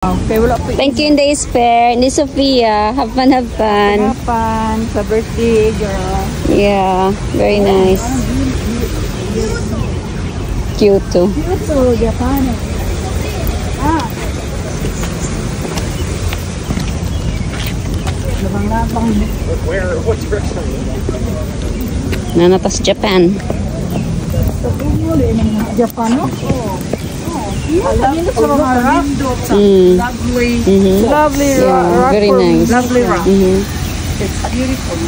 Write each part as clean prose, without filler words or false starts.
Okay, wala po. Thank you, Inday Fair. Ni Sophia. Have fun, have fun. Have fun sa birthday, girl. Yeah, very nice. Cute too. Kyoto, Japan. Labang-labang. What's your restaurant? Nanatas Japan. Japan, no? Lovely. Lovely rock. Very nice. Lovely rock. It's beautiful.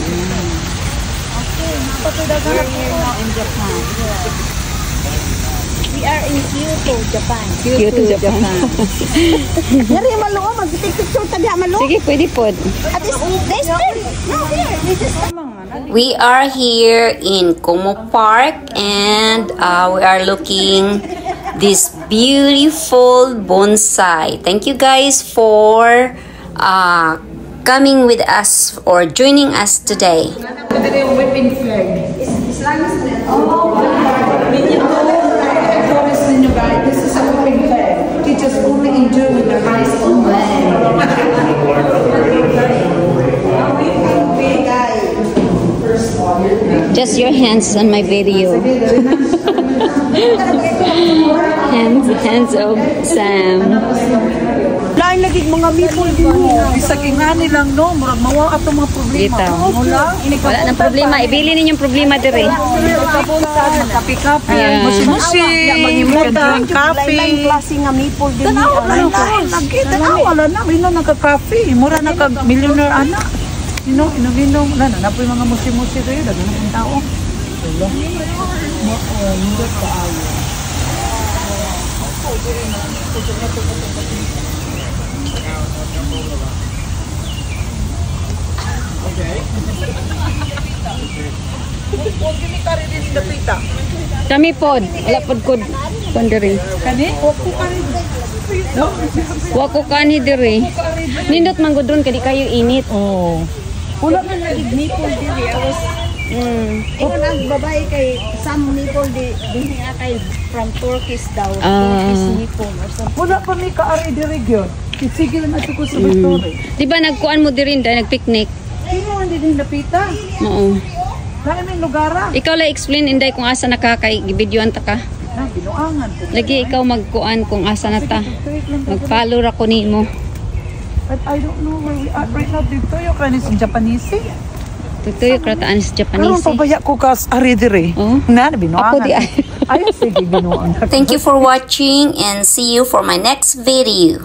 We're here now in Japan. We are in Kyoto, Japan. Kyoto, Japan. Yari maluo, mag-picture tadi maluo. Sige, pwede po. At this no, here. This is We are here in Como Park and we are looking this beautiful bonsai. Thank you guys for coming with us or joining us today. This is a whipping flag. Teachers only enjoy with their eyes only. Just your hands on my video. hands of Sam. Lain lagi mga people din. Bisa kingani lang no, murag mawa ato mga problema. Wala nang problema. Ibili ninyong problema dire. Kape-kape, musi-musi, mag-drink kape. lain klase nga people din. Wala na, may nagka-kape. Mura nagka-millionaire anak. Inom-inom. Wala na po yung mga musi-musi kayo. Dagan na pong tao. Wala. Hindi ka ayaw. Kami pod. Wala pod kod. Kondiri. Kani? Wako kani dire. Nindot man gud ron kadi kayo init. Oh. Wala man lagi people diri. I was Ingon ang babae kay some people di kay from Turkish daw. Turkish nipple or something. Wala pa may kaari di region. Sige na ito ko sa Victoria. Di ba nagkuan mo diri nda nagpicnic? Sino ang din napita? Oo. Lagi may lugar. Ikaw la explain inday kung asa nakakay gibidyoan ta ka. Na binuangan ko. Lagi ikaw magkuan kung asa na ta. Mag-follow ra ko nimo. But I don't know where we are right now. Dito yung kanis in Japanese. Tutoy krataan sa Karon Japanese. pabaya ko kas ari dire. Oh. Na binuangan. Ako di ay. Ay sige binuangan. Thank you for watching and see you for my next video.